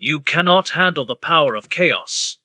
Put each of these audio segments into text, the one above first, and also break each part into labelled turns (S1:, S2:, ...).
S1: You cannot handle the power of chaos.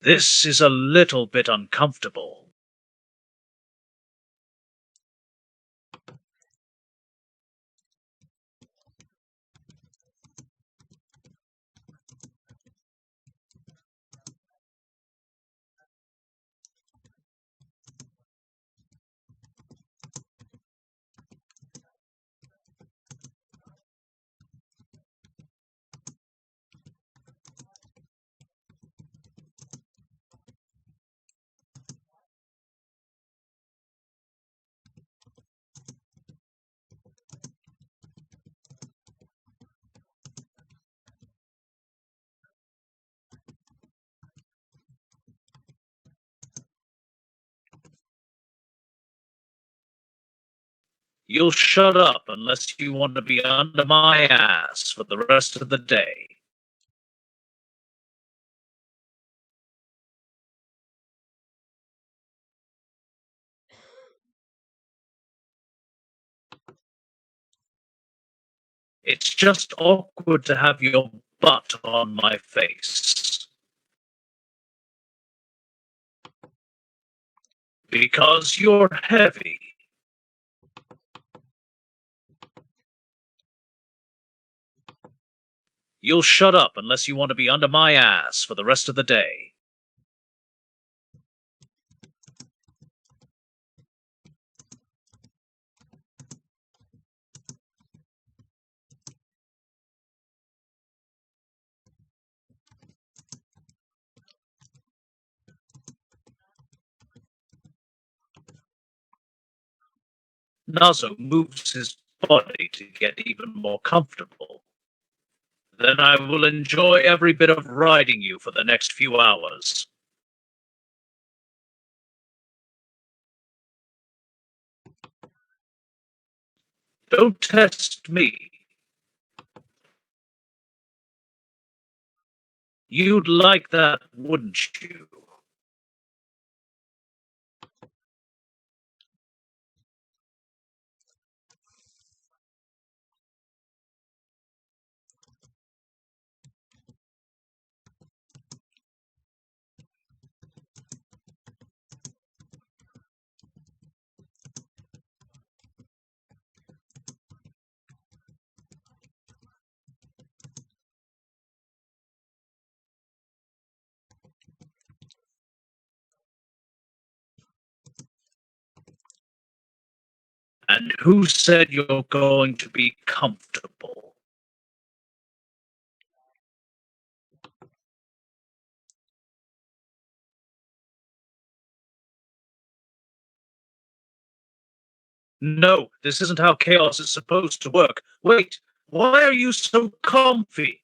S1: This is a little bit uncomfortable. You'll shut up unless you want to be under my ass for the rest of the day. It's just awkward to have your butt on my face. Because you're heavy. You'll shut up unless you want to be under my ass for the rest of the day. Nazo moves his body to get even more comfortable. Then I will enjoy every bit of riding you for the next few hours. Don't test me. You'd like that, wouldn't you? And who said you're going to be comfortable? No, this isn't how chaos is supposed to work. Wait, why are you so comfy?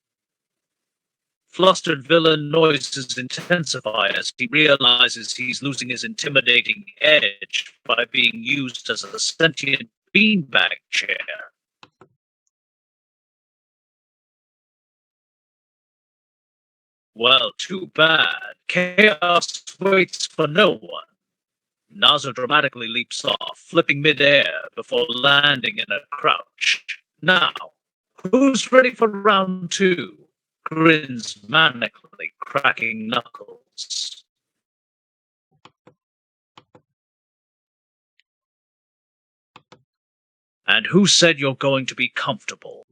S1: Flustered villain noises intensify as he realizes he's losing his intimidating edge by being used as a sentient beanbag chair. Well, too bad. Chaos waits for no one. Nazo dramatically leaps off, flipping midair before landing in a crouch. Now, who's ready for round two? Grins manically, cracking knuckles. And who said you're going to be comfortable?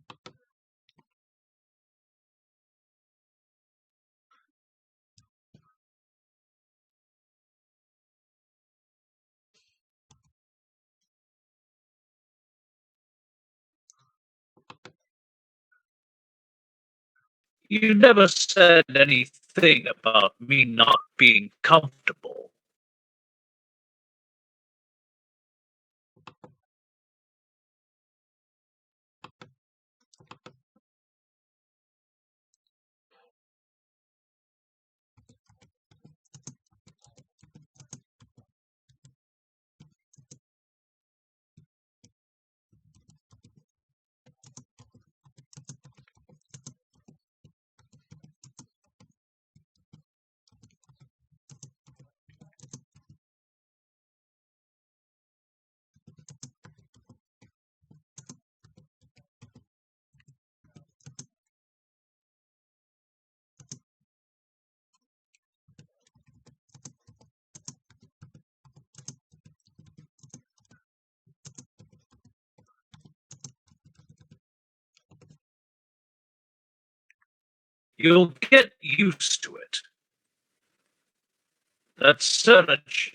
S1: You never said anything about me not being comfortable. You'll get used to it. That Swtch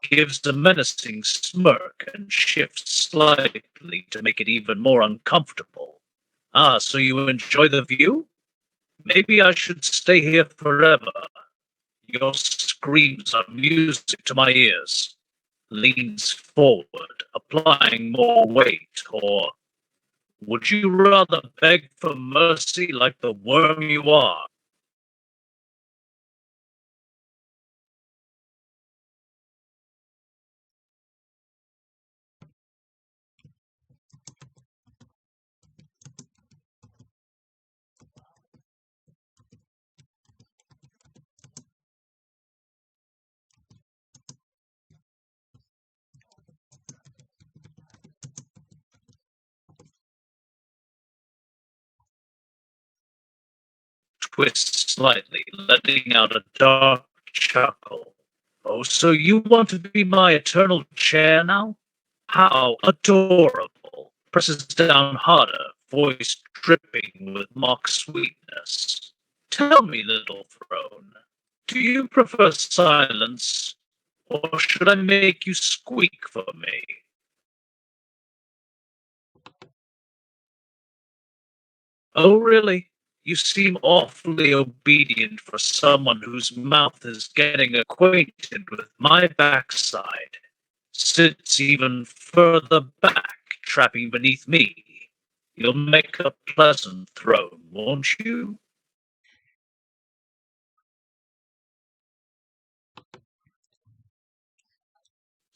S1: gives a menacing smirk and shifts slightly to make it even more uncomfortable. Ah, so you enjoy the view? Maybe I should stay here forever. Your screams are music to my ears. Leans forward, applying more weight, or would you rather beg for mercy like the worm you are? Twists slightly, letting out a dark chuckle. Oh, so you want to be my eternal chair now? How adorable. Presses down harder, voice dripping with mock sweetness. Tell me, little throne, do you prefer silence, or should I make you squeak for me? Oh, really? You seem awfully obedient for someone whose mouth is getting acquainted with my backside. Sits even further back, trapping beneath me. You'll make a pleasant throne, won't you?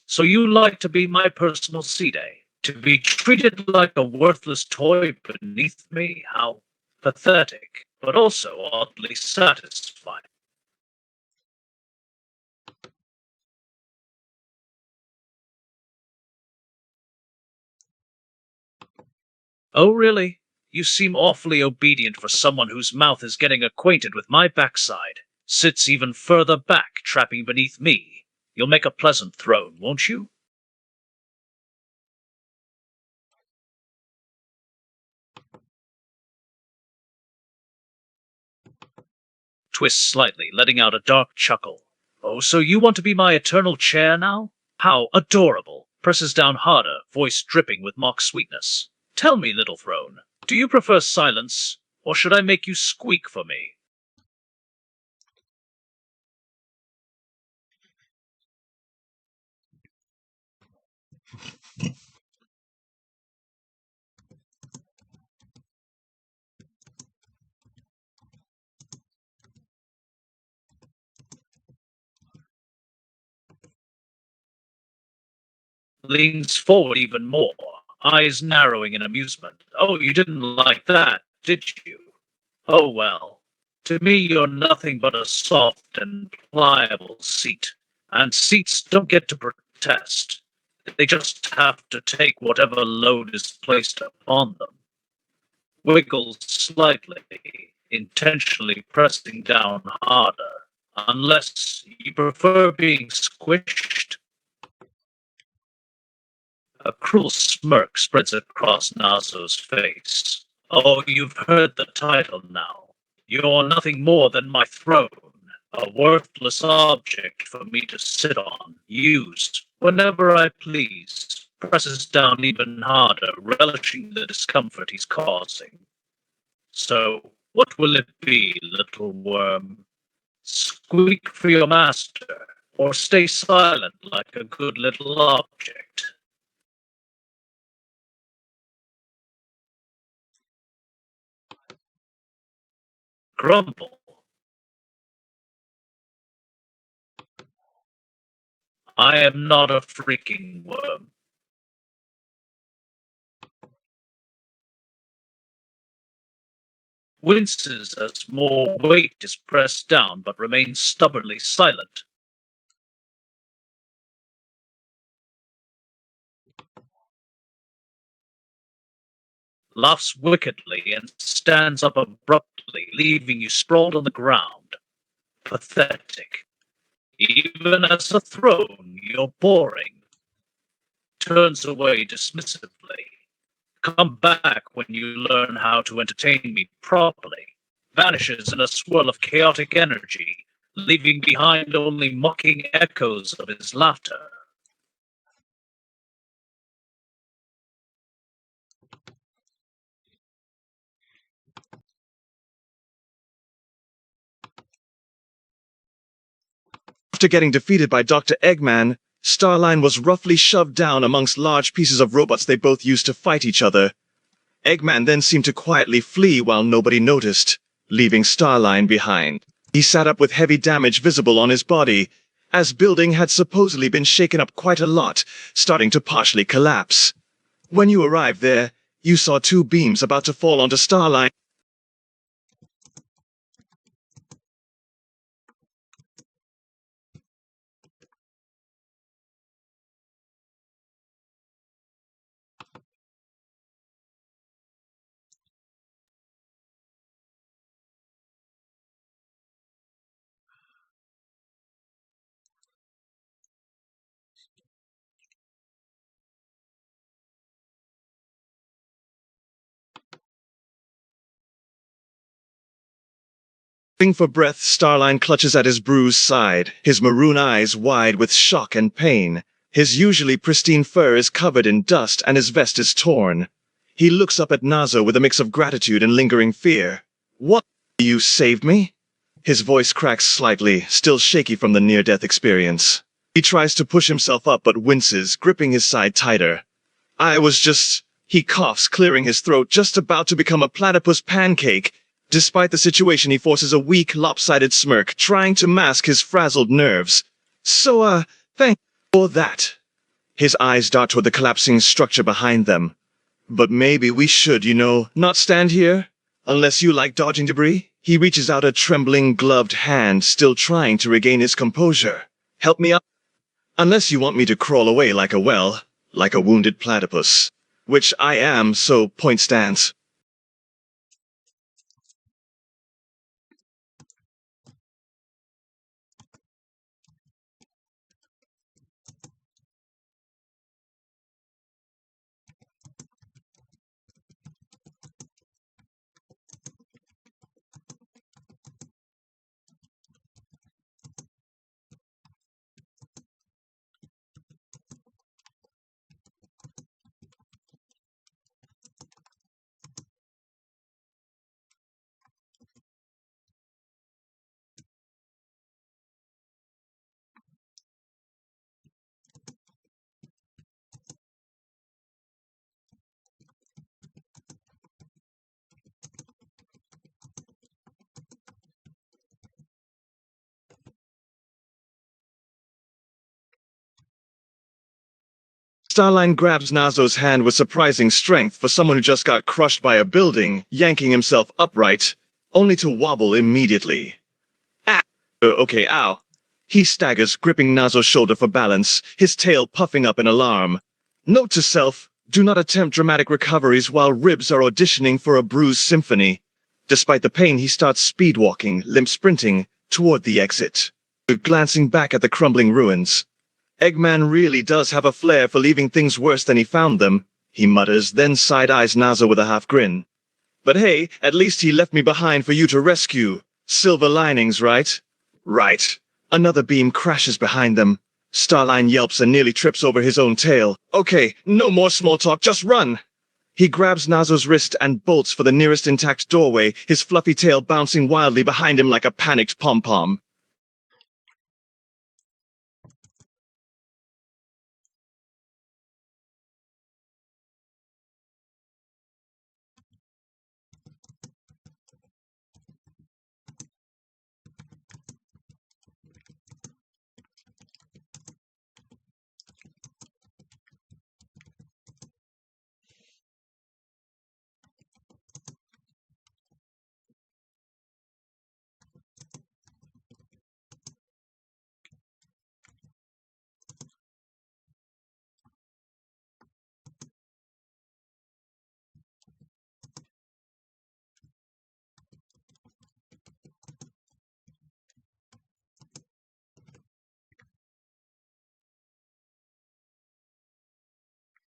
S1: So you like to be my personal seat, eh? To be treated like a worthless toy beneath me? How pathetic, but also oddly satisfying. Oh, really? You seem awfully obedient for someone whose mouth is getting acquainted with my backside. Sits even further back, trapping beneath me. You'll make a pleasant throne, won't you? Twists slightly, letting out a dark chuckle. Oh, so you want to be my eternal chair now? How adorable. Presses down harder, voice dripping with mock sweetness. Tell me, little throne, do you prefer silence, or should I make you squeak for me? Leans forward even more, eyes narrowing in amusement. Oh, you didn't like that, did you? Oh well, To me, you're nothing but a soft and pliable seat, and seats don't get to protest. They just have to take whatever load is placed upon them. Wiggle slightly, intentionally pressing down harder, unless you prefer being squished. A cruel smirk spreads across Nazo's face. Oh, you've heard the title now. You're nothing more than my throne, a worthless object for me to sit on, use, whenever I please. Presses down even harder, relishing the discomfort he's causing. So, what will it be, little worm? Squeak for your master, or stay silent like a good little object? Grumble. I am not a freaking worm. Winces as more weight is pressed down but remains stubbornly silent. Laughs wickedly and stands up abruptly, leaving you sprawled on the ground. Pathetic. Even as a throne, you're boring. Turns away dismissively. Come back when you learn how to entertain me properly. Vanishes in a swirl of chaotic energy, leaving behind only mocking echoes of his laughter.
S2: After getting defeated by Dr. Eggman, Starline was roughly shoved down amongst large pieces of robots they both used to fight each other. Eggman then seemed to quietly flee while nobody noticed, leaving Starline behind. He sat up with heavy damage visible on his body, as building had supposedly been shaken up quite a lot, starting to partially collapse. When you arrived there, you saw two beams about to fall onto Starline. For breath, Starline clutches at his bruised side, his maroon eyes wide with shock and pain. His usually pristine fur is covered in dust and his vest is torn. He looks up at Nazo with a mix of gratitude and lingering fear. What? You saved me? His voice cracks slightly, still shaky from the near-death experience. He tries to push himself up but winces, gripping his side tighter. I was just... He coughs, clearing his throat, just about to become a platypus pancake. Despite the situation, he forces a weak, lopsided smirk, trying to mask his frazzled nerves. So, thank you for that. His eyes dart toward the collapsing structure behind them. But maybe we should, not stand here? Unless you like dodging debris? He reaches out a trembling, gloved hand, still trying to regain his composure. Help me up? Unless you want me to crawl away like a wounded platypus. Which I am, so point stands. Starline grabs Nazo's hand with surprising strength for someone who just got crushed by a building, yanking himself upright. only to wobble immediately. Ah! Okay, ow. He staggers, gripping Nazo's shoulder for balance, his tail puffing up in alarm. Note to self, do not attempt dramatic recoveries while ribs are auditioning for a bruised symphony. Despite the pain, he starts speed-walking, limp-sprinting, toward the exit. Glancing back at the crumbling ruins. Eggman really does have a flair for leaving things worse than he found them, he mutters, then side-eyes Nazo with a half-grin. But hey, at least he left me behind for you to rescue. Silver linings, right? Right. Another beam crashes behind them. Starline yelps and nearly trips over his own tail. Okay, no more small talk, just run! He grabs Nazo's wrist and bolts for the nearest intact doorway, his fluffy tail bouncing wildly behind him like a panicked pom-pom.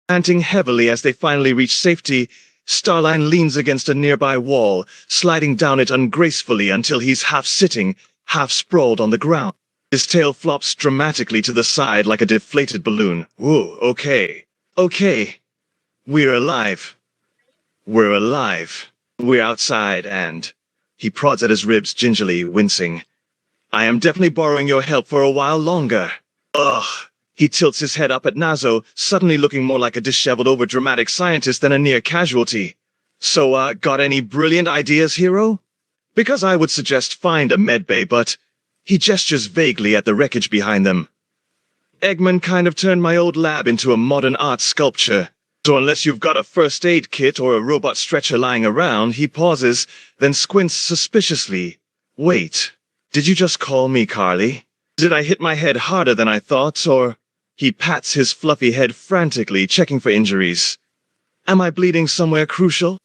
S2: Panting heavily as they finally reach safety, Starline leans against a nearby wall, sliding down it ungracefully until he's half sitting, half sprawled on the ground. His tail flops dramatically to the side like a deflated balloon. Whoa, okay. Okay. We're alive. We're alive. We're outside and... He prods at his ribs gingerly, wincing. I am definitely borrowing your help for a while longer. Ugh. He tilts his head up at Nazo, suddenly looking more like a disheveled overdramatic scientist than a near casualty. So, got any brilliant ideas, hero? Because I would suggest find a medbay, but... He gestures vaguely at the wreckage behind them. Eggman kind of turned my old lab into a modern art sculpture. So unless you've got a first aid kit or a robot stretcher lying around, he pauses, then squints suspiciously. Wait, did you just call me Carly? Did I hit my head harder than I thought, or... He pats his fluffy head frantically, checking for injuries. Am I bleeding somewhere crucial?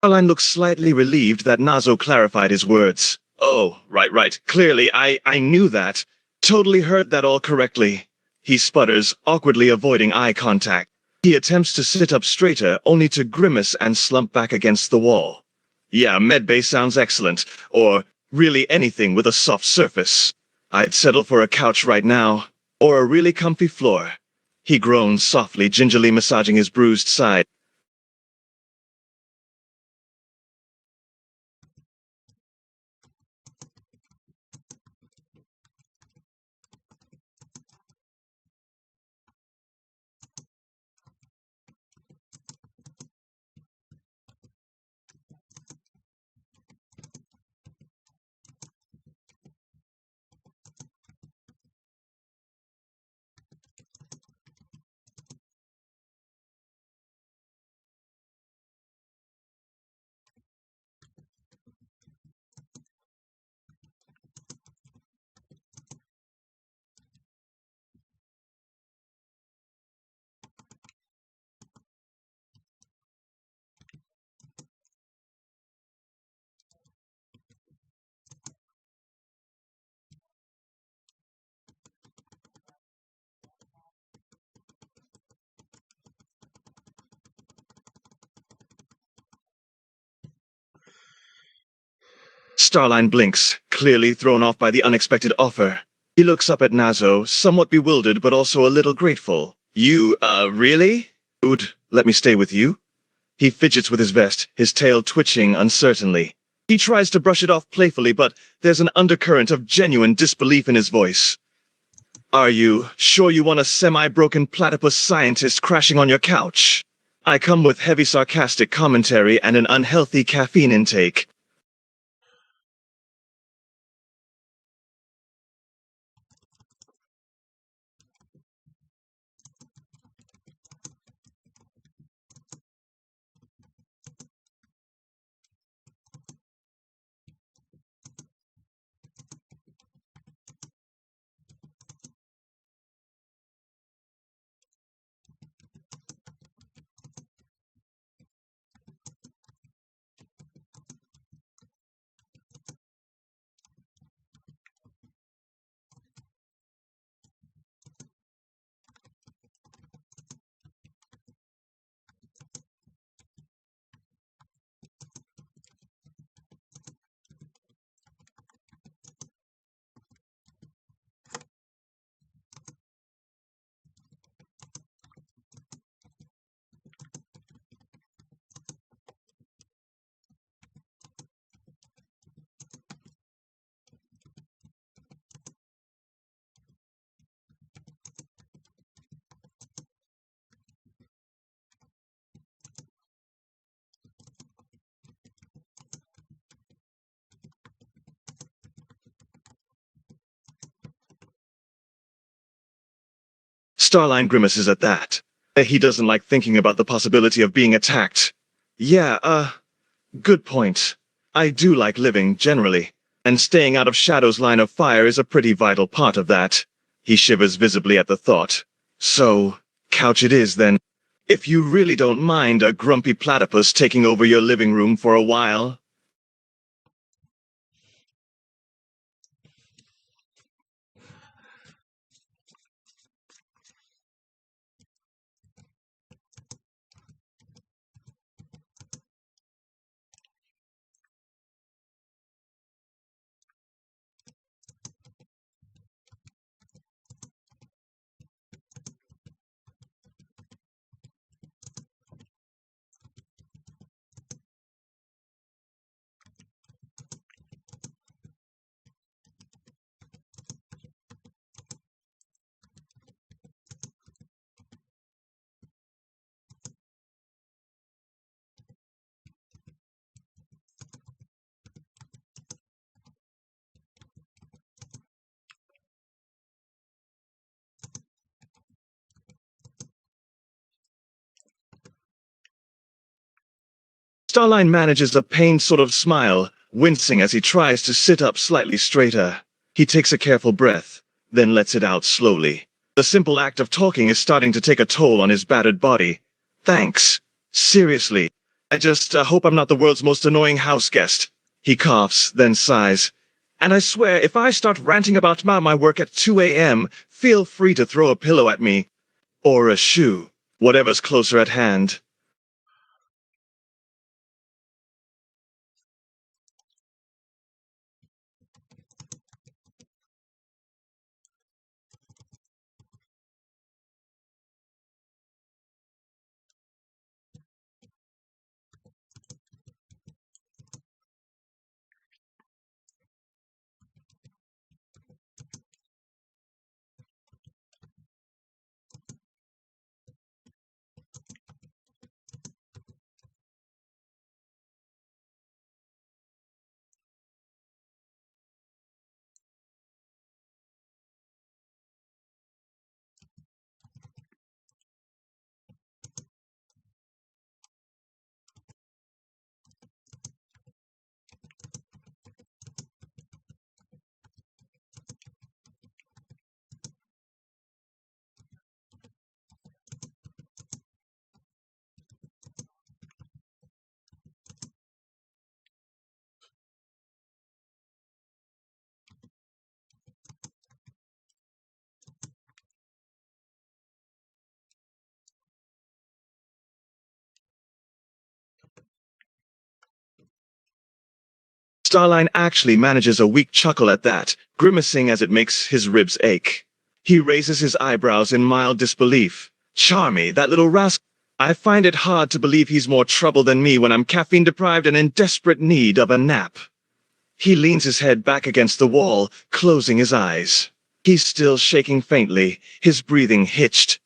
S2: Caroline looks slightly relieved that Nazo clarified his words. Oh, right. Clearly, I knew that. Totally heard that all correctly. He sputters, awkwardly avoiding eye contact. He attempts to sit up straighter, only to grimace and slump back against the wall. Yeah, medbay sounds excellent. Or, really anything with a soft surface. I'd settle for a couch right now. Or a really comfy floor. He groans softly, gingerly massaging his bruised side. Starline blinks, clearly thrown off by the unexpected offer. He looks up at Nazo, somewhat bewildered but also a little grateful. You, really? Would let me stay with you? He fidgets with his vest, his tail twitching uncertainly. He tries to brush it off playfully, but there's an undercurrent of genuine disbelief in his voice. Are you sure you want a semi-broken platypus scientist crashing on your couch? I come with heavy sarcastic commentary and an unhealthy caffeine intake. Starline grimaces at that. He doesn't like thinking about the possibility of being attacked. Yeah, good point. I do like living, generally, and staying out of Shadow's line of fire is a pretty vital part of that. He shivers visibly at the thought. So, couch it is then. If you really don't mind a grumpy platypus taking over your living room for a while. Starline manages a pained sort of smile, wincing as he tries to sit up slightly straighter. He takes a careful breath, then lets it out slowly. The simple act of talking is starting to take a toll on his battered body. Thanks. Seriously. I just hope I'm not the world's most annoying house guest. He coughs, then sighs. And I swear, if I start ranting about my work at 2 a.m., feel free to throw a pillow at me. Or a shoe. Whatever's closer at hand. Starline actually manages a weak chuckle at that, grimacing as it makes his ribs ache. He raises his eyebrows in mild disbelief. Charmy, that little rascal. I find it hard to believe he's more trouble than me when I'm caffeine-deprived and in desperate need of a nap. He leans his head back against the wall, closing his eyes. He's still shaking faintly, his breathing hitched.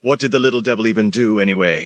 S2: What did the little devil even do, anyway?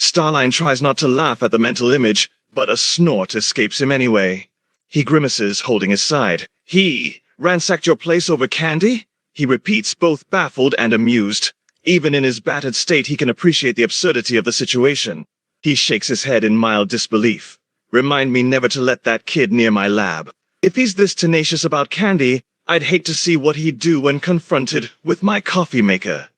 S2: Starline tries not to laugh at the mental image, but a snort escapes him anyway. He grimaces, holding his side. He ransacked your place over candy? He repeats, both baffled and amused. Even in his battered state, he can appreciate the absurdity of the situation. He shakes his head in mild disbelief. Remind me never to let that kid near my lab. If he's this tenacious about candy, I'd hate to see what he'd do when confronted with my coffee maker.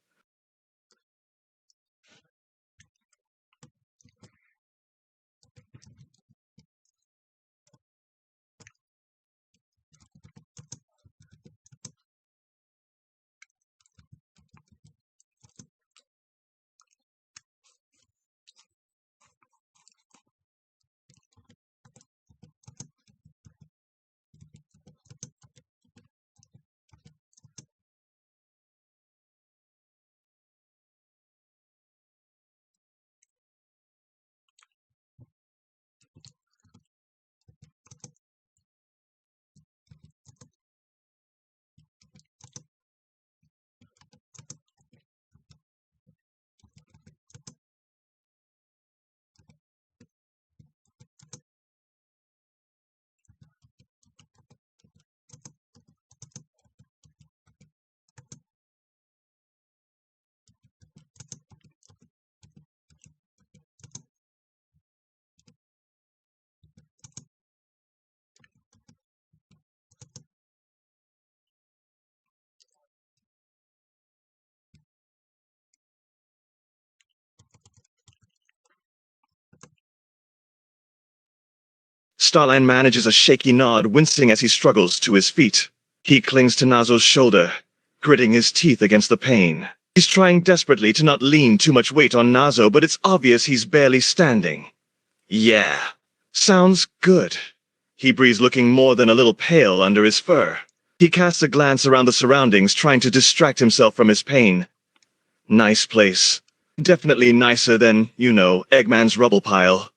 S2: Starline manages a shaky nod, wincing as he struggles to his feet. He clings to Nazo's shoulder, gritting his teeth against the pain. He's trying desperately to not lean too much weight on Nazo, but it's obvious he's barely standing. Yeah, sounds good. He breathes, looking more than a little pale under his fur. He casts a glance around the surroundings, trying to distract himself from his pain. Nice place. Definitely nicer than, Eggman's rubble pile.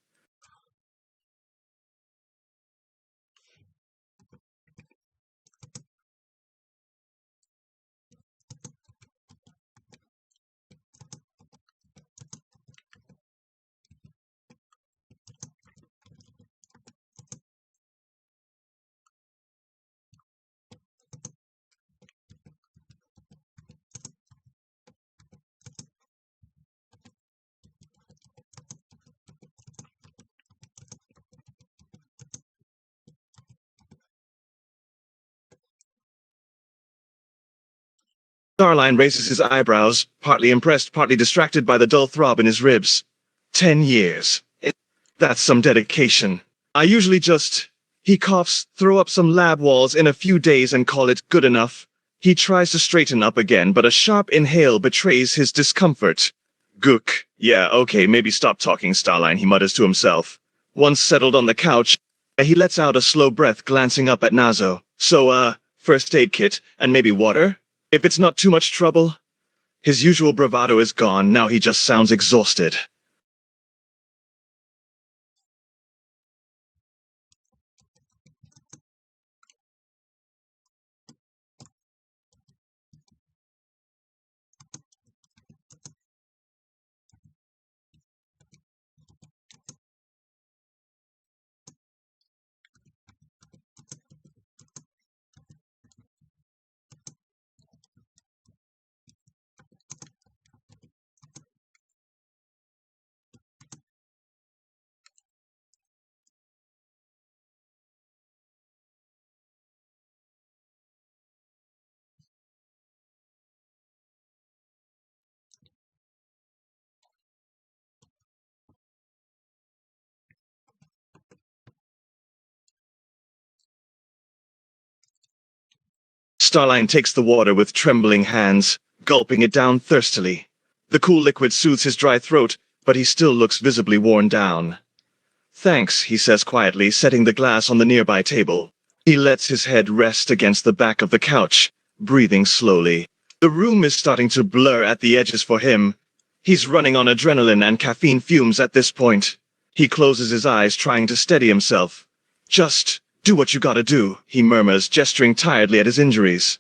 S2: Starline raises his eyebrows, partly impressed, partly distracted by the dull throb in his ribs. 10 years. That's some dedication. I usually just... He coughs, throw up some lab walls in a few days and call it good enough. He tries to straighten up again, but a sharp inhale betrays his discomfort. Gook. Yeah, okay, maybe stop talking, Starline, he mutters to himself. Once settled on the couch, he lets out a slow breath, glancing up at Nazo. So, first aid kit, and maybe water? If it's not too much trouble. His usual bravado is gone, now he just sounds exhausted. Starline takes the water with trembling hands, gulping it down thirstily. The cool liquid soothes his dry throat, but he still looks visibly worn down. Thanks, he says quietly, setting the glass on the nearby table. He lets his head rest against the back of the couch, breathing slowly. The room is starting to blur at the edges for him. He's running on adrenaline and caffeine fumes at this point. He closes his eyes, trying to steady himself. Just do what you gotta do, he murmurs, gesturing tiredly at his injuries.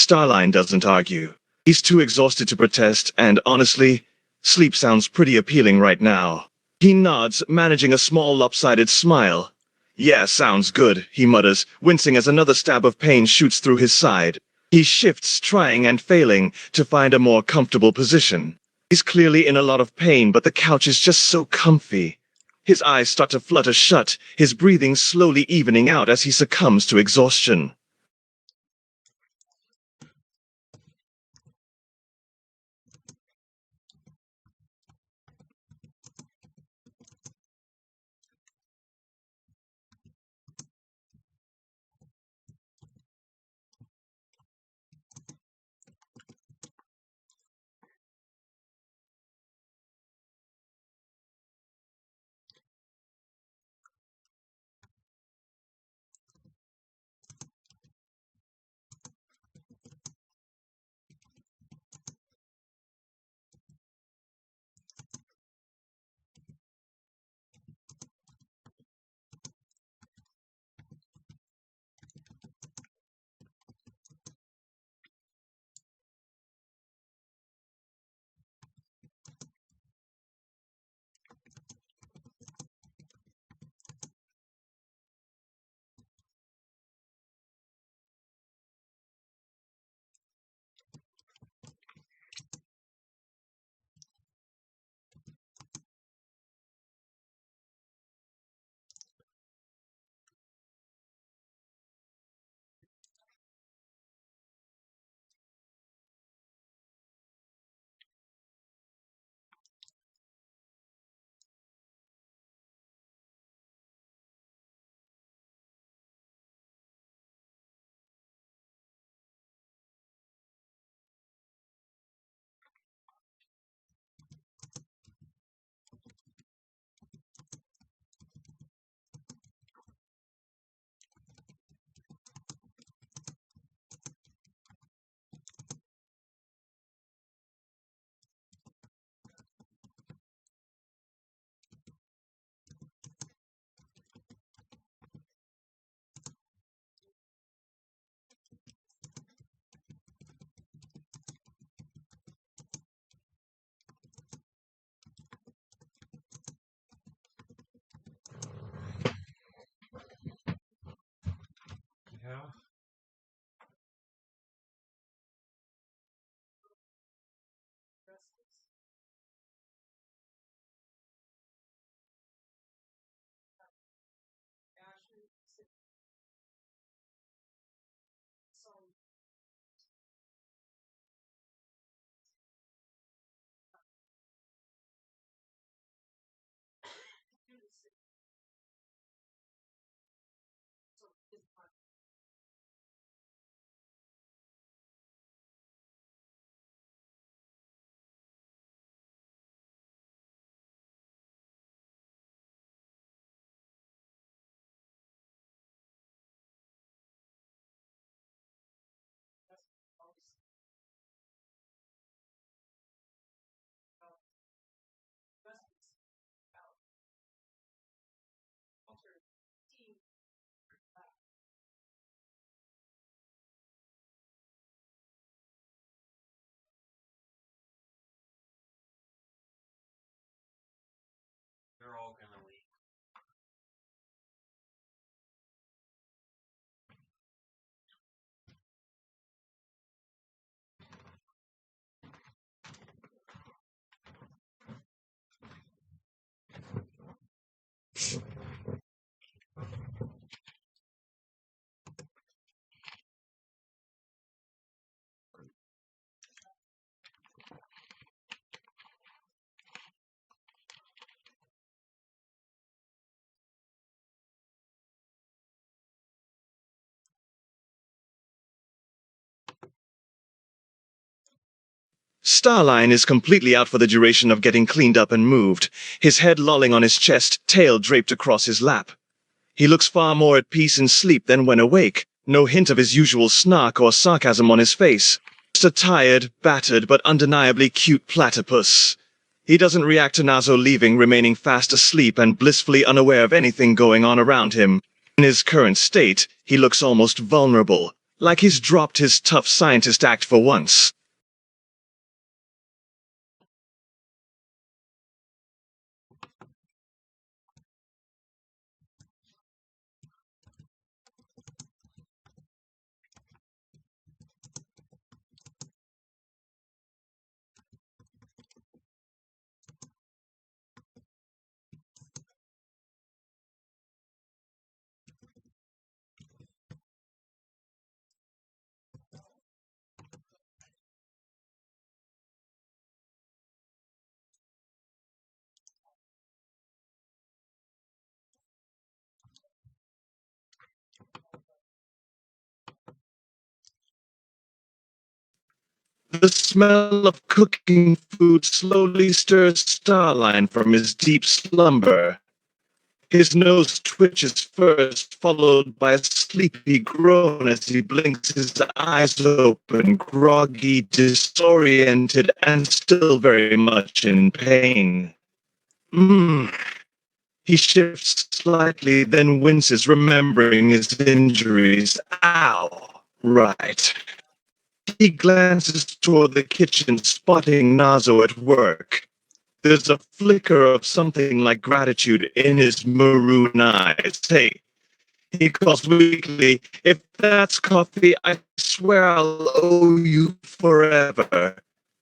S2: Starline doesn't argue. He's too exhausted to protest, and honestly, sleep sounds pretty appealing right now. He nods, managing a small lopsided smile. Yeah, sounds good, he mutters, wincing as another stab of pain shoots through his side. He shifts, trying and failing, to find a more comfortable position. He's clearly in a lot of pain, but the couch is just so comfy. His eyes start to flutter shut, his breathing slowly evening out as he succumbs to exhaustion. Starline is completely out for the duration of getting cleaned up and moved, his head lolling on his chest, tail draped across his lap. He looks far more at peace in sleep than when awake, no hint of his usual snark or sarcasm on his face. Just a tired, battered, but undeniably cute platypus. He doesn't react to Nazo leaving, remaining fast asleep and blissfully unaware of anything going on around him. In his current state, he looks almost vulnerable, like he's dropped his tough scientist act for once. The smell of cooking food slowly stirs Starline from his deep slumber. His nose twitches first, followed by a sleepy groan as he blinks his eyes open, groggy, disoriented, and still very much in pain. He shifts slightly, then winces, remembering his injuries. Ow! Right. He glances toward the kitchen, spotting Nazo at work. There's a flicker of something like gratitude in his maroon eyes. Hey, he calls weakly, if that's coffee, I swear I'll owe you forever.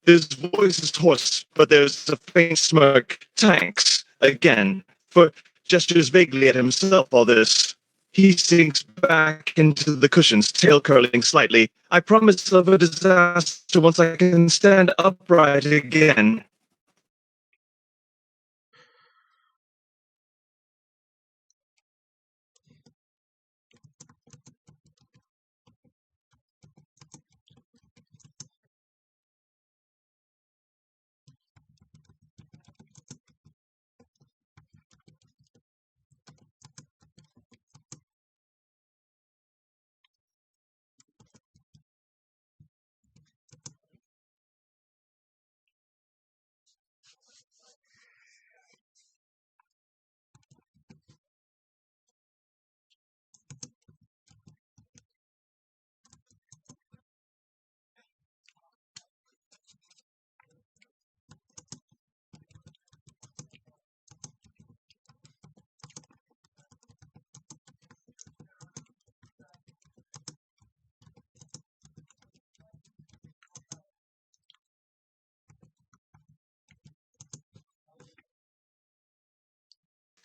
S2: His voice is hoarse, but there's a faint smirk. Thanks, again, for gestures vaguely at himself all this. He sinks back into the cushions, tail curling slightly. I promise of a disaster once I can stand upright again.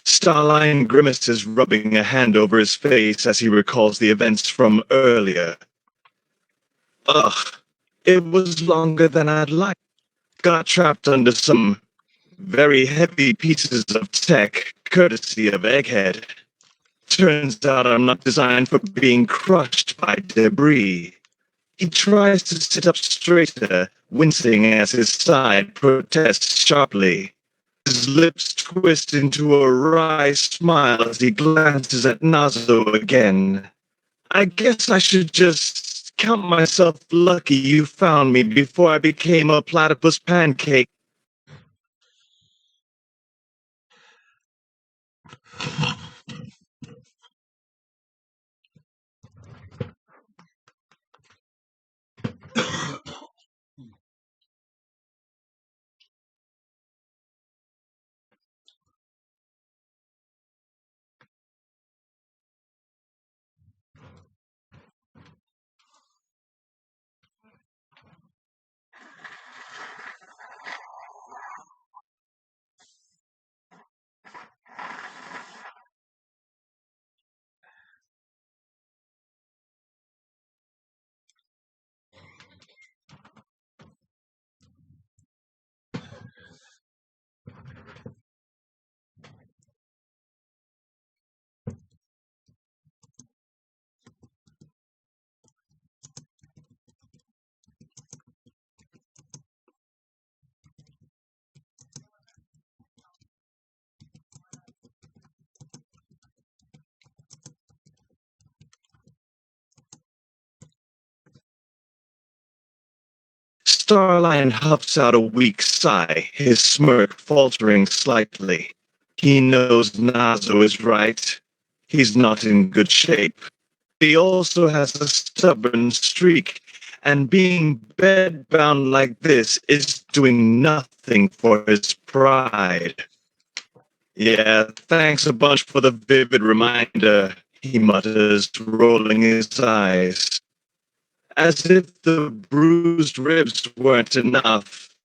S2: Starline grimaces, rubbing a hand over his face as he recalls the events from earlier. Ugh, it was longer than I'd like. Got trapped under some very heavy pieces of tech, courtesy of Egghead. Turns out I'm not designed for being crushed by debris. He tries to sit up straighter, wincing as his side protests sharply. His lips twist into a wry smile as he glances at Nazo again. I guess I should just count myself lucky you found me before I became a platypus pancake. Starline huffs out a weak sigh, his smirk faltering slightly. He knows Nazo is right. He's not in good shape. He also has a stubborn streak, and being bedbound like this is doing nothing for his pride. Yeah, thanks a bunch for the vivid reminder, he mutters, rolling his eyes. As if the bruised ribs weren't enough.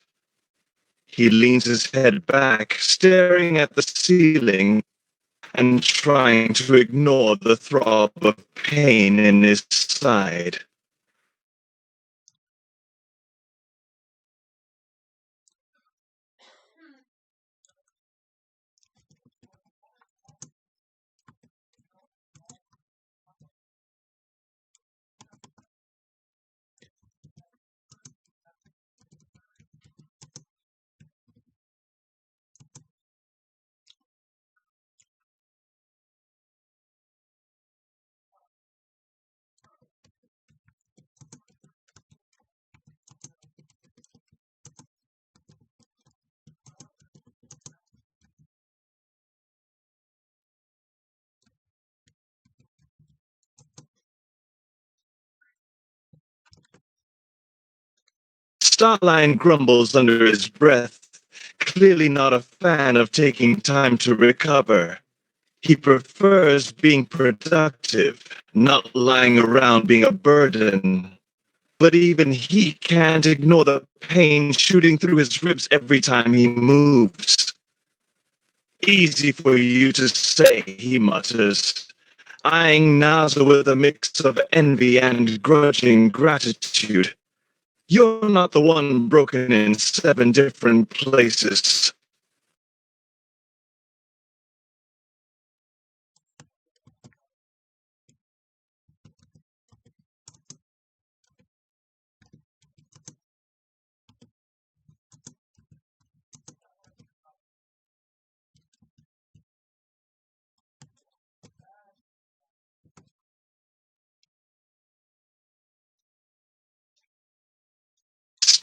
S2: He leans his head back, staring at the ceiling and trying to ignore the throb of pain in his side. Starline grumbles under his breath, clearly not a fan of taking time to recover. He prefers being productive, not lying around being a burden. But even he can't ignore the pain shooting through his ribs every time he moves. Easy for you to say, he mutters, eyeing Nazo with a mix of envy and grudging gratitude. You're not the one broken in 7 different places.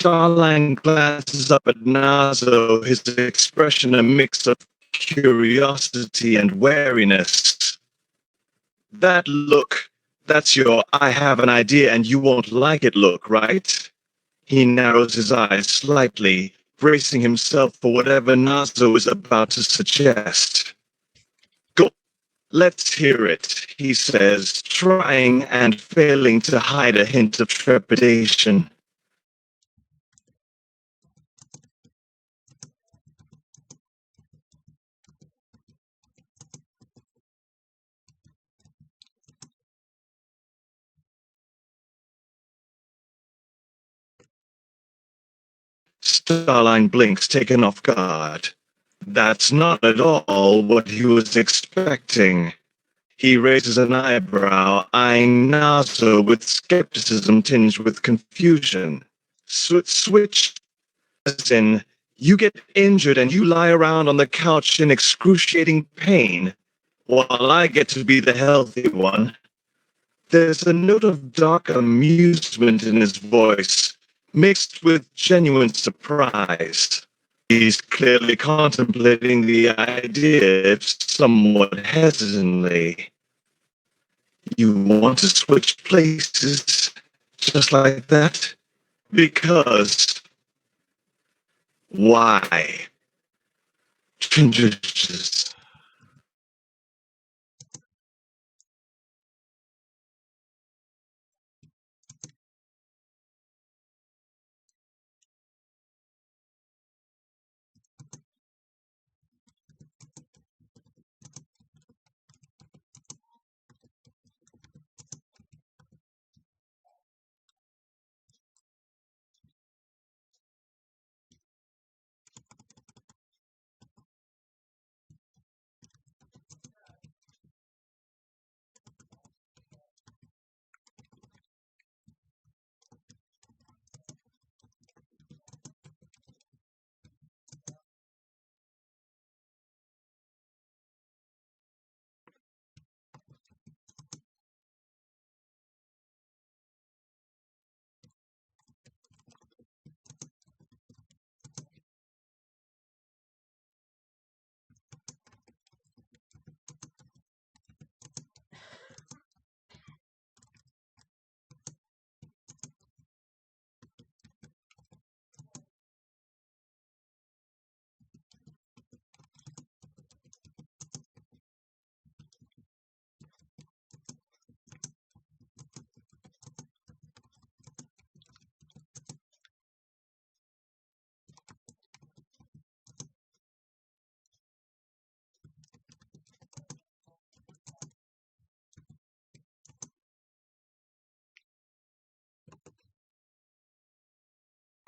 S2: Starline glances up at Nazo, his expression a mix of curiosity and wariness. That look, that's your I have an idea and you won't like it look, right? He narrows his eyes slightly, bracing himself for whatever Nazo is about to suggest. Go, let's hear it, he says, trying and failing to hide a hint of trepidation. Starline blinks, taken off guard. That's not at all what he was expecting. He raises an eyebrow, eyeing Nazo with skepticism tinged with confusion. Switch, as in, you get injured and you lie around on the couch in excruciating pain, while I get to be the healthy one. There's a note of dark amusement in his voice, mixed with genuine surprise. He's clearly contemplating the idea, if somewhat hesitantly. You want to switch places just like that? Because why? Just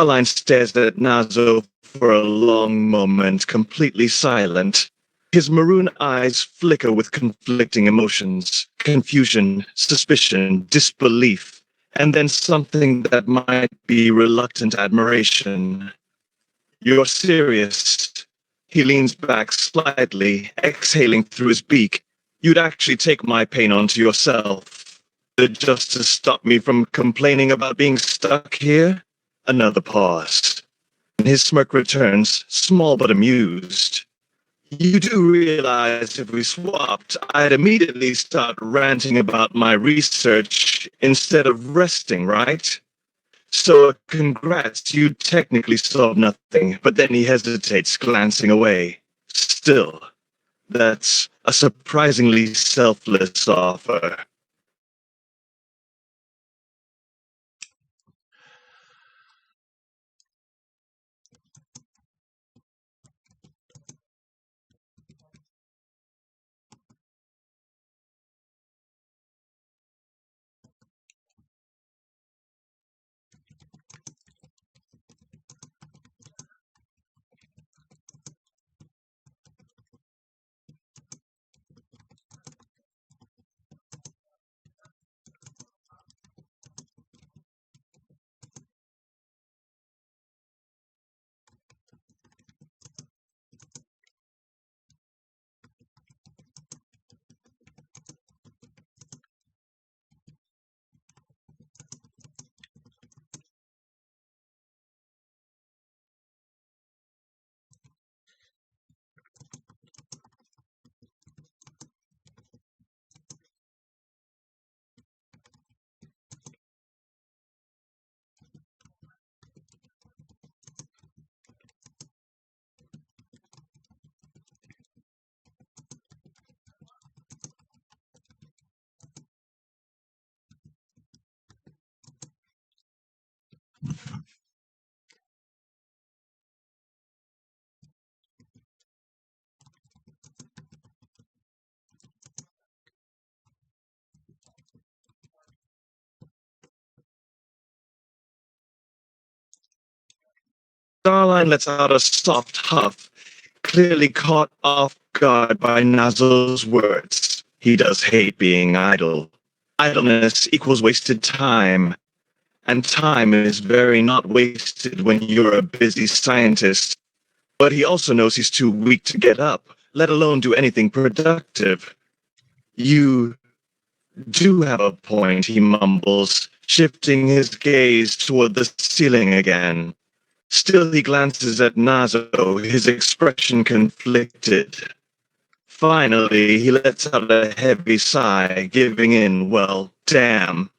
S2: Starline stares at Nazo for a long moment, completely silent. His maroon eyes flicker with conflicting emotions, confusion, suspicion, disbelief, and then something that might be reluctant admiration. You're serious. He leans back slightly, exhaling through his beak. You'd actually take my pain onto yourself. Just to stop me from complaining about being stuck here? Another pause. And his smirk returns, small but amused. You do realize if we swapped, I'd immediately start ranting about my research instead of resting, right? So, congrats, you technically solved nothing, but then he hesitates, glancing away. Still, that's a surprisingly selfless offer. Starline lets out a soft huff, clearly caught off guard by Nazo's words. He does hate being idle. Idleness equals wasted time, and time is very not wasted when you're a busy scientist. But he also knows he's too weak to get up, let alone do anything productive. You do have a point, he mumbles, shifting his gaze toward the ceiling again. Still, he glances at Nazo, his expression conflicted. Finally, he lets out a heavy sigh, giving in. Well, damn.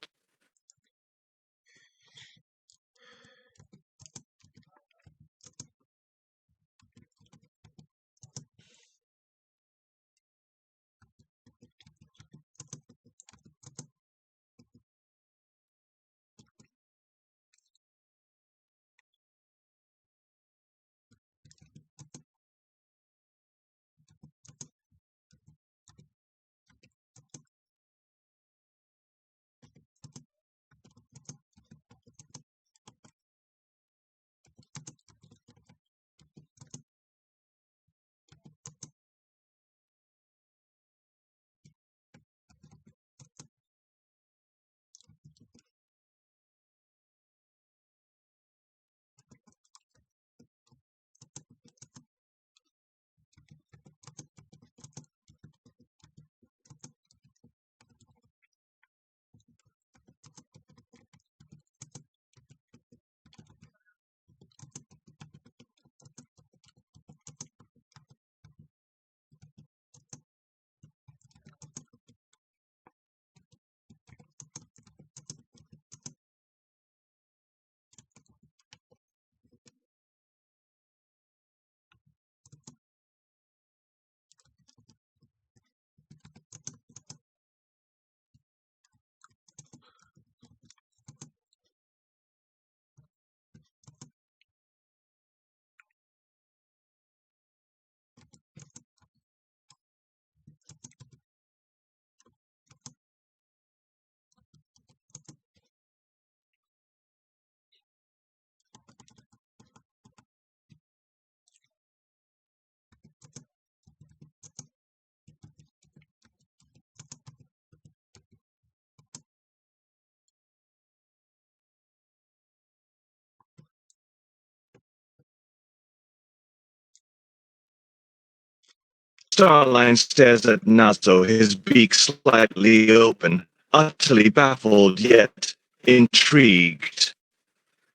S2: Starline stares at Nazo, his beak slightly open, utterly baffled yet intrigued.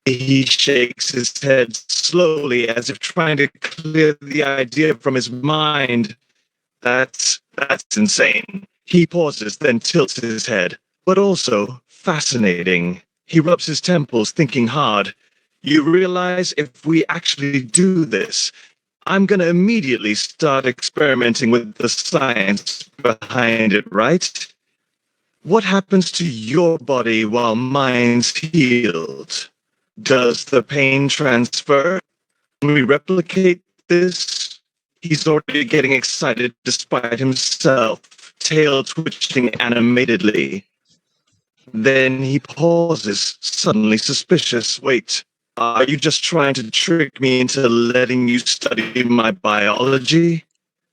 S2: He shakes his head slowly as if trying to clear the idea from his mind. That's insane. He pauses, then tilts his head. But also fascinating. He rubs his temples, thinking hard. You realize if we actually do this, I'm gonna immediately start experimenting with the science behind it, right? What happens to your body while mine's healed? Does the pain transfer? Can we replicate this? He's already getting excited despite himself, tail twitching animatedly. Then he pauses, suddenly suspicious. Wait, are you just trying to trick me into letting you study my biology?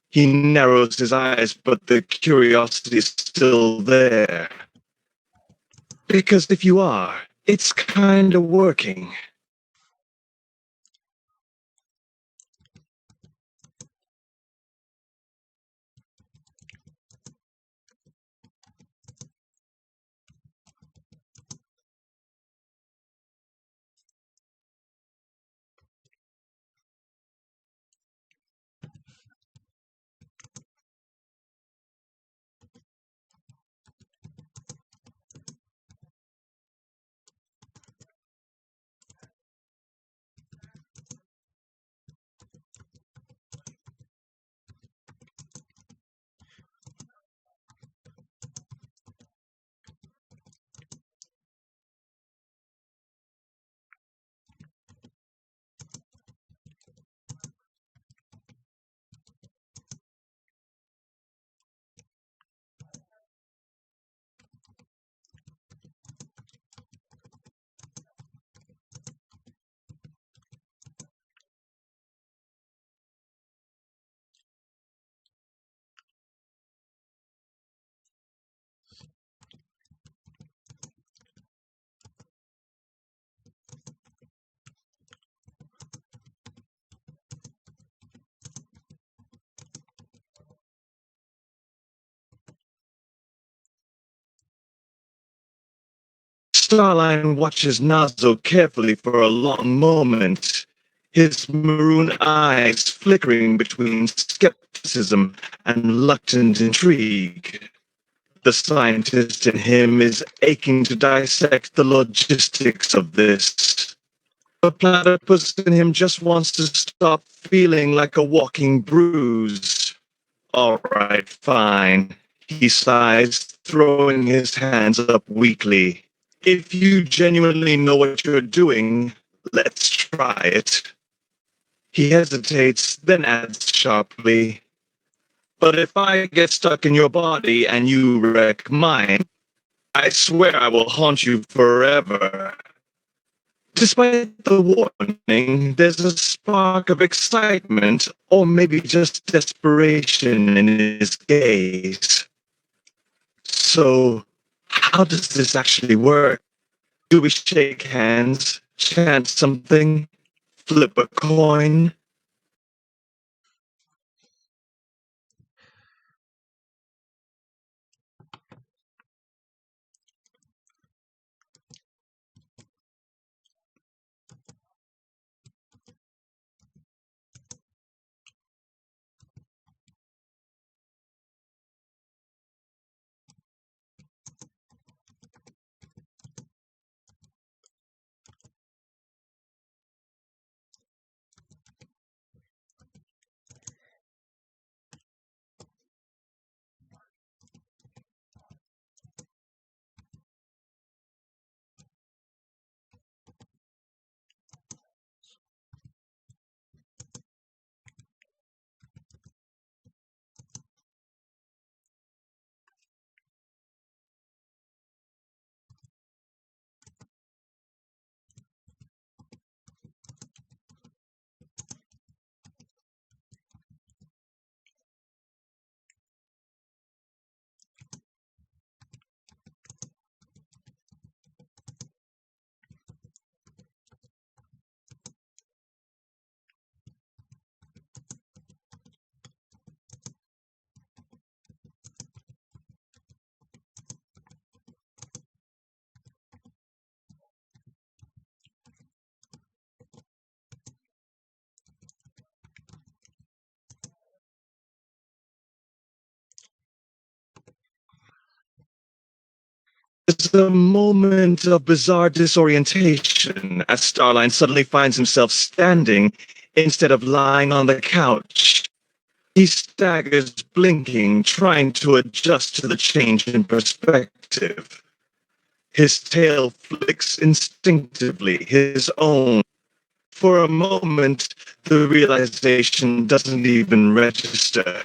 S2: He narrows his eyes, but the curiosity is still there. Because if you are, it's kinda working. Starline watches Nazo carefully for a long moment, his maroon eyes flickering between skepticism and reluctant intrigue. The scientist in him is aching to dissect the logistics of this. The platypus in him just wants to stop feeling like a walking bruise. All right, fine, he sighs, throwing his hands up weakly. If you genuinely know what you're doing, let's try it. He hesitates, then adds sharply, but if I get stuck in your body and you wreck mine, I swear I will haunt you forever. Despite the warning, there's a spark of excitement, or maybe just desperation in his gaze. So, how does this actually work? Do we shake hands, chant something, flip a coin? There's a moment of bizarre disorientation as Starline suddenly finds himself standing instead of lying on the couch. He staggers, blinking, trying to adjust to the change in perspective. His tail flicks instinctively, his own. For a moment, the realization doesn't even register.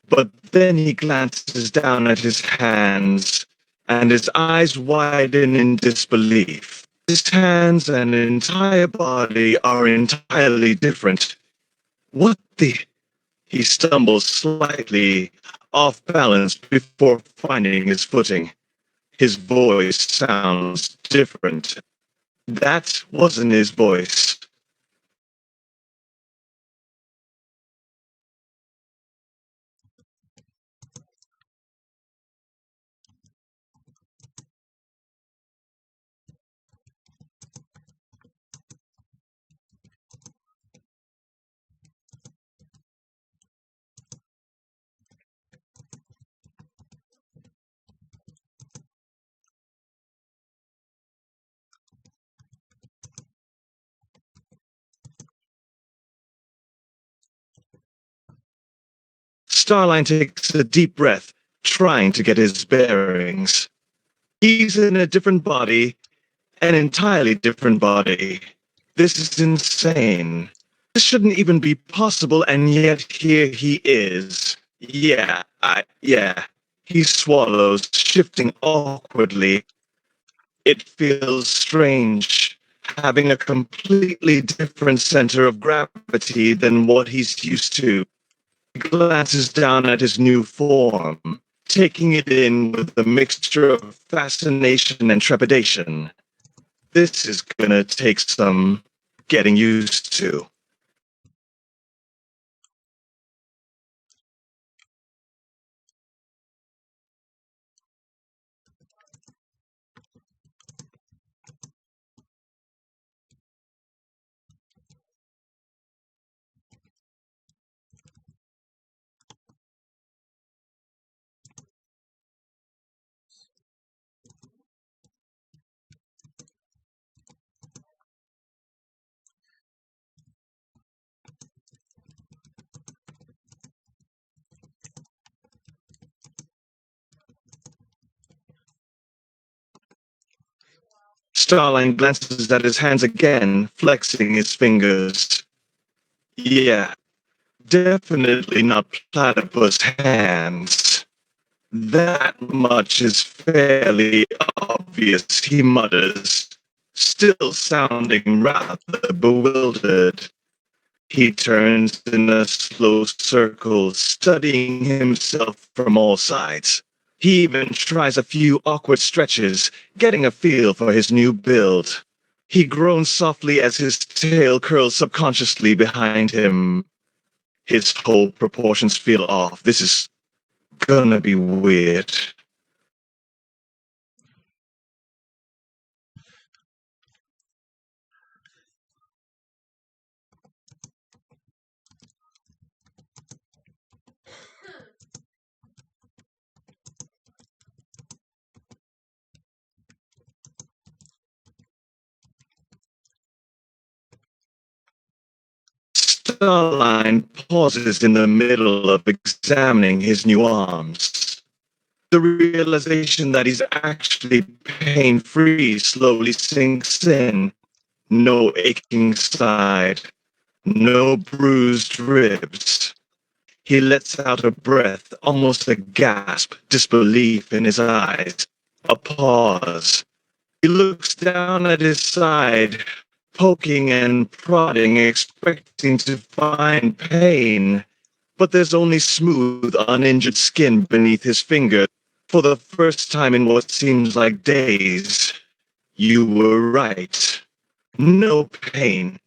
S2: But then he glances down at his hands, and his eyes widen in disbelief. His hands and entire body are entirely different. What the? He stumbles slightly off balance before finding his footing. His voice sounds different. That wasn't his voice. Starline takes a deep breath, trying to get his bearings. He's in a different body, an entirely different body. This is insane. This shouldn't even be possible, and yet here he is. Yeah. He swallows, shifting awkwardly. It feels strange, having a completely different center of gravity than what he's used to. He glances down at his new form, taking it in with a mixture of fascination and trepidation. This is gonna take some getting used to. Starline glances at his hands again, flexing his fingers. Yeah, definitely not platypus hands. That much is fairly obvious, he mutters, still sounding rather bewildered. He turns in a slow circle, studying himself from all sides. He even tries a few awkward stretches, getting a feel for his new build. He groans softly as his tail curls subconsciously behind him. His whole proportions feel off. This is gonna be weird. Starline pauses in the middle of examining his new arms. The realization that he's actually pain-free slowly sinks in. No aching side, no bruised ribs. He lets out a breath, almost a gasp, disbelief in his eyes. A pause. He looks down at his side, poking and prodding, expecting to find pain. But there's only smooth, uninjured skin beneath his finger. For the first time in what seems like days, you were right. No pain.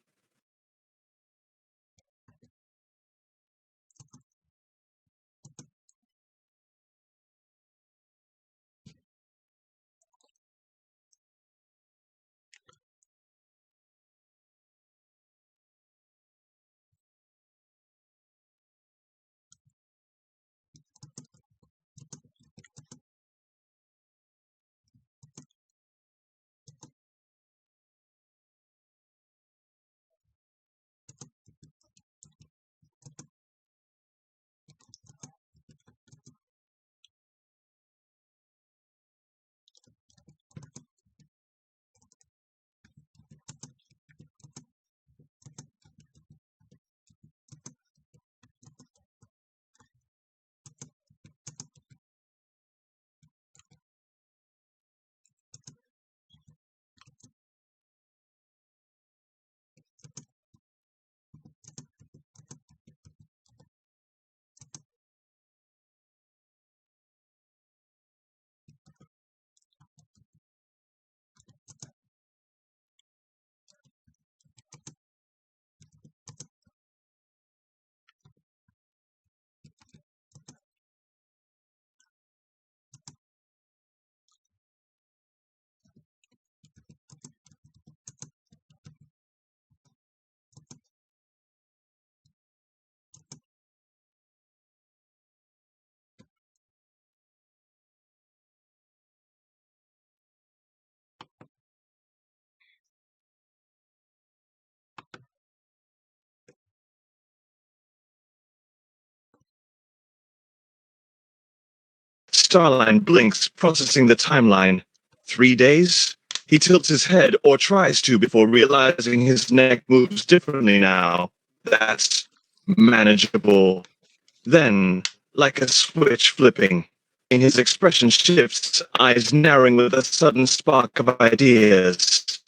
S2: Starline blinks, processing the timeline. 3 days? He tilts his head, or tries to, before realizing his neck moves differently now. That's manageable. Then, like a switch flipping, his expression shifts, eyes narrowing with a sudden spark of ideas.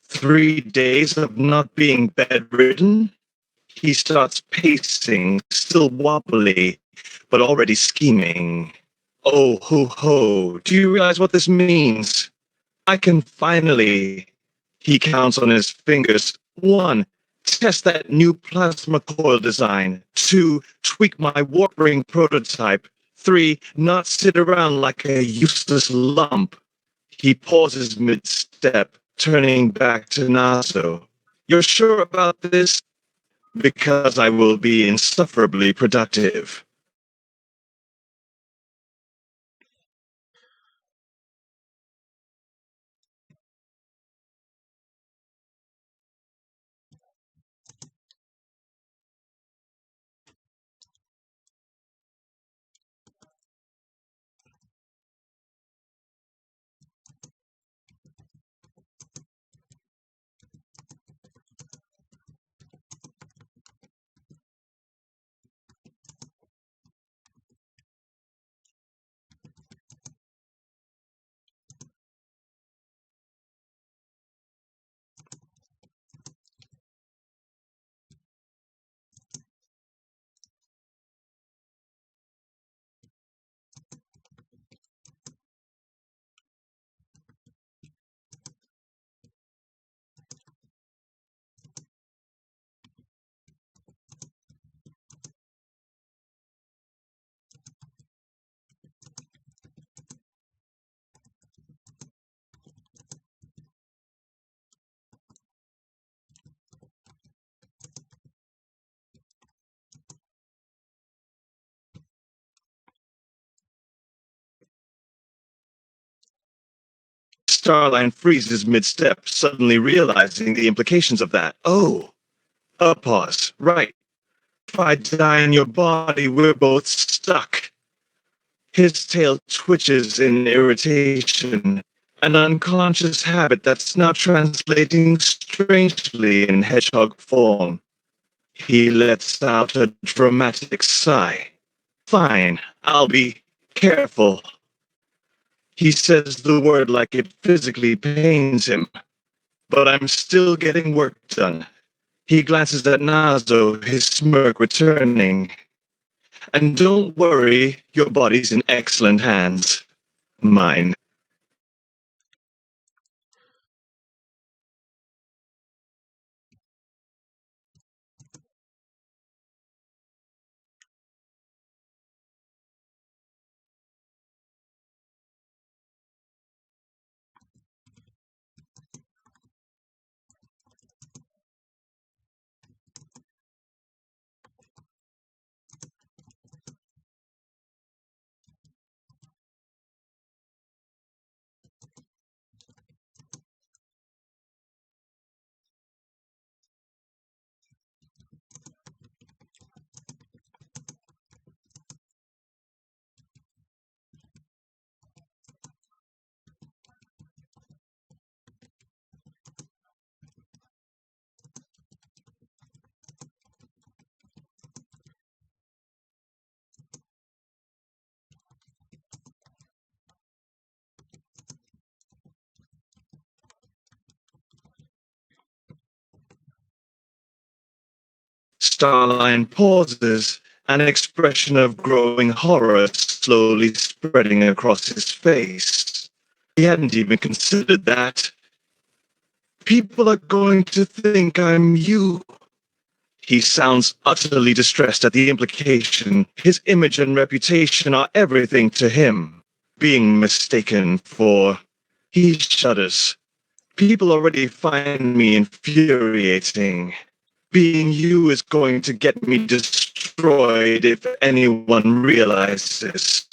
S2: 3 days of not being bedridden? He starts pacing, still wobbly, but already scheming. Oh, ho, ho, do you realize what this means? I can finally. He counts on his fingers. 1. Test that new plasma coil design. 2. Tweak my warp ring prototype. 3. Not sit around like a useless lump. He pauses mid-step, turning back to Nazo. You're sure about this? Because I will be insufferably productive. Starline freezes mid-step, suddenly realizing the implications of that. Oh, a pause. Right. If I die in your body, we're both stuck. His tail twitches in irritation, an unconscious habit that's now translating strangely in hedgehog form. He lets out a dramatic sigh. Fine, I'll be careful. He says the word like it physically pains him, but I'm still getting work done. He glances at Nazo, his smirk returning. And don't worry, your body's in excellent hands. Mine. Starline pauses, an expression of growing horror slowly spreading across his face. He hadn't even considered that. People are going to think I'm you. He sounds utterly distressed at the implication. His image and reputation are everything to him. Being mistaken for... He shudders. People already find me infuriating. Being you is going to get me destroyed if anyone realizes.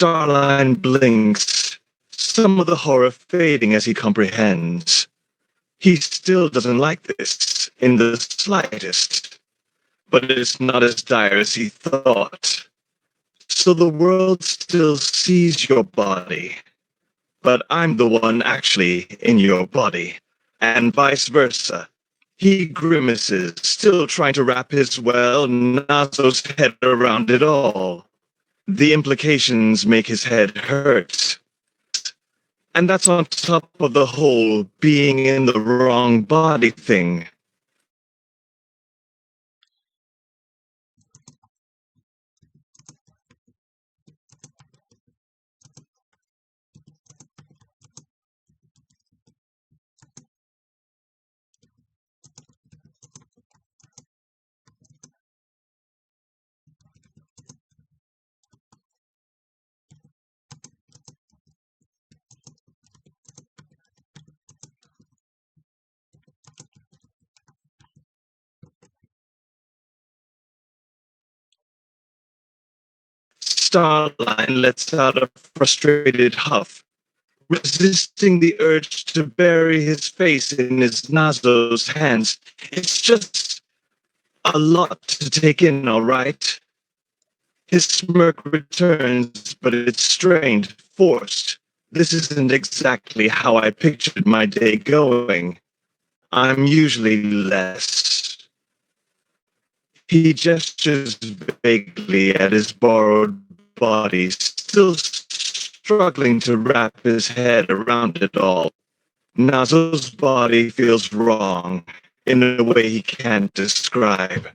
S2: Starline blinks, some of the horror fading as he comprehends. He still doesn't like this, in the slightest. But it's not as dire as he thought. So the world still sees your body. But I'm the one actually in your body, and vice versa. He grimaces, still trying to wrap his, Nazo's head around it all. The implications make his head hurt. And that's on top of the whole being in the wrong body thing. Starline lets out a frustrated huff, resisting the urge to bury his face in his Nazo's hands. It's just a lot to take in, all right? His smirk returns, but it's strained, forced. This isn't exactly how I pictured my day going. I'm usually less. He gestures vaguely at his borrowed body, still struggling to wrap his head around it all. Nazo's body feels wrong, in a way he can't describe.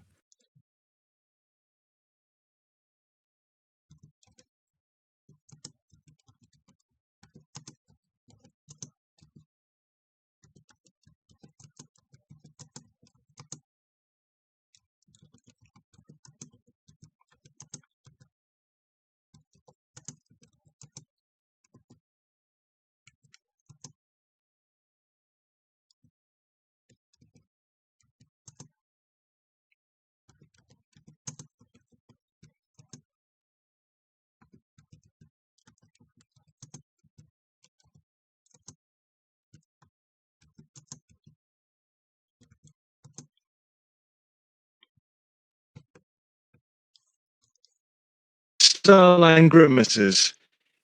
S2: Starline grimaces.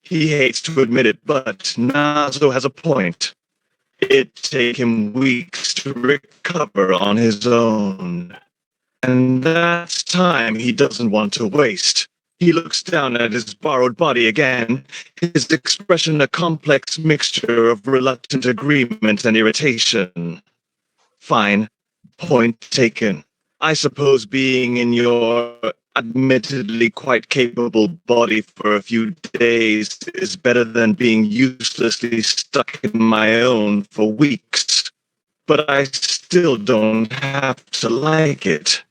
S2: He hates to admit it, but Nazo has a point. It'd take him weeks to recover on his own. And that's time he doesn't want to waste. He looks down at his borrowed body again, his expression a complex mixture of reluctant agreement and irritation. Fine. Point taken. I suppose being in your admittedly quite capable body for a few days is better than being uselessly stuck in my own for weeks. But I still don't have to like it.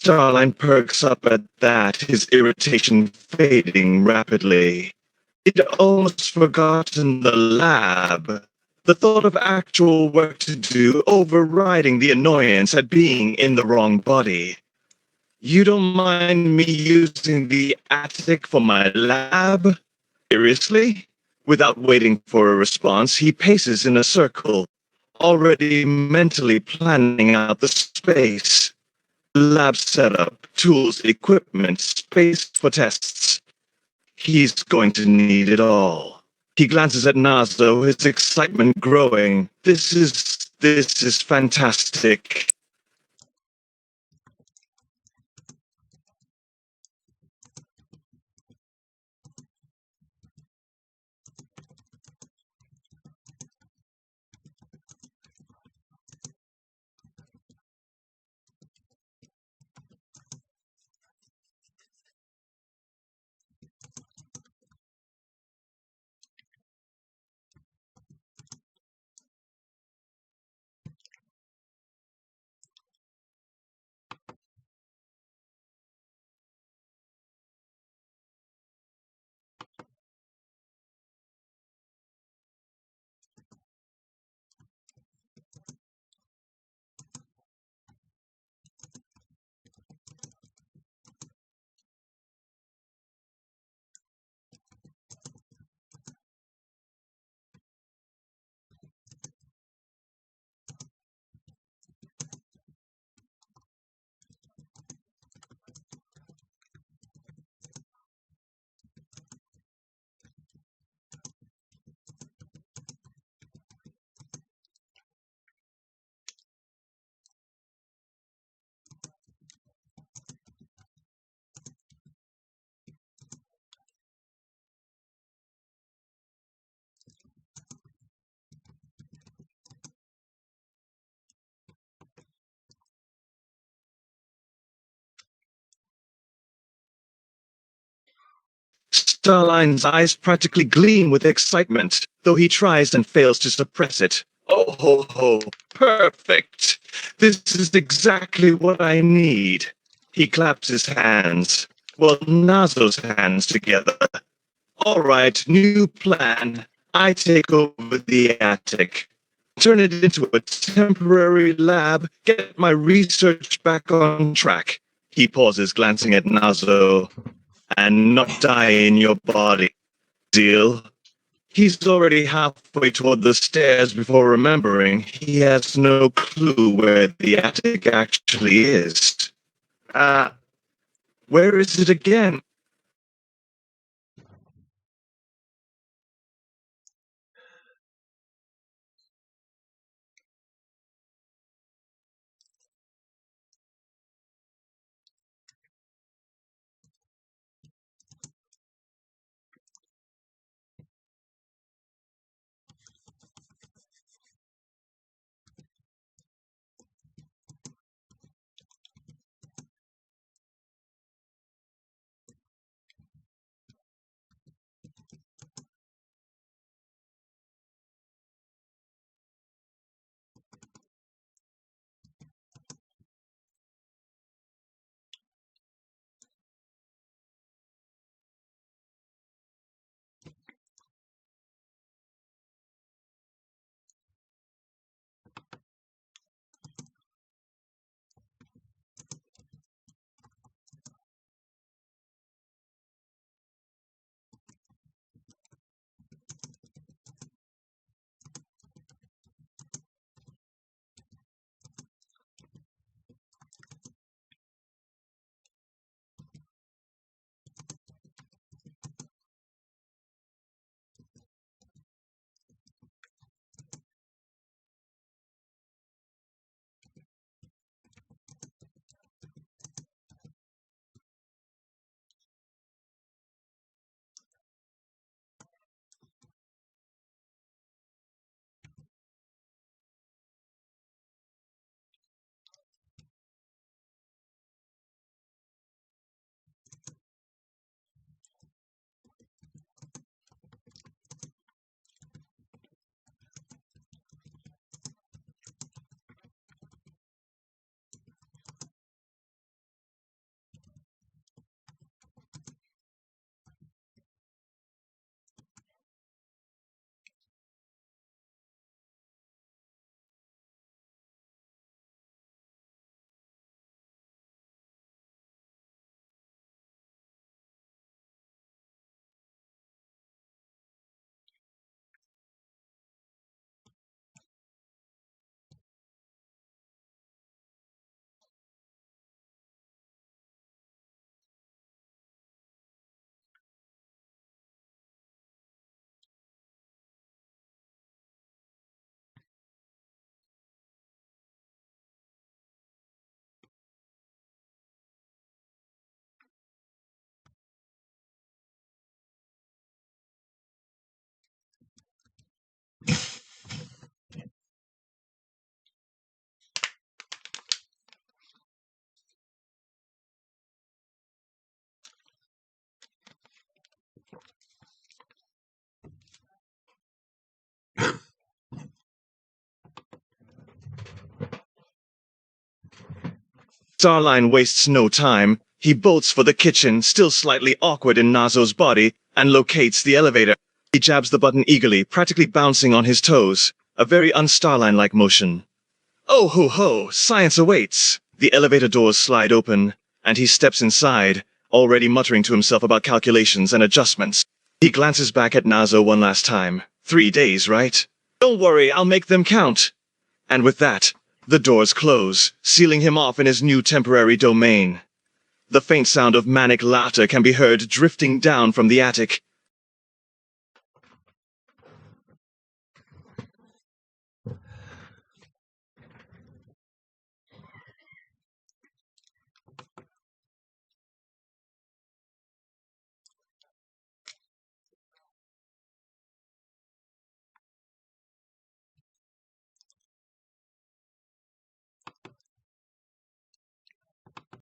S2: Starline perks up at that, his irritation fading rapidly. He'd almost forgotten the lab. The thought of actual work to do overriding the annoyance at being in the wrong body. You don't mind me using the attic for my lab? Seriously? Without waiting for a response, he paces in a circle, already mentally planning out the space. Lab setup, tools, equipment, space for tests. He's going to need it all. He glances at Nazo, his excitement growing. This is fantastic. Starline's eyes practically gleam with excitement, though he tries and fails to suppress it. Oh ho ho, perfect! This is exactly what I need. He claps his hands, well, Nazo's hands together. All right, new plan. I take over the attic. Turn it into a temporary lab, get my research back on track. He pauses, glancing at Nazo. And not die in your body. Deal? He's already halfway toward the stairs before remembering he has no clue where the attic actually is. Ah, where is it again? Starline wastes no time. He bolts for the kitchen, still slightly awkward in Nazo's body, and locates the elevator. He jabs the button eagerly, practically bouncing on his toes, a very un-Starline-like motion. Oh ho ho, science awaits! The elevator doors slide open, and he steps inside, already muttering to himself about calculations and adjustments. He glances back at Nazo one last time. 3 days, right? Don't worry, I'll make them count. And with that, the doors close, sealing him off in his new temporary domain. The faint sound of manic laughter can be heard drifting down from the attic,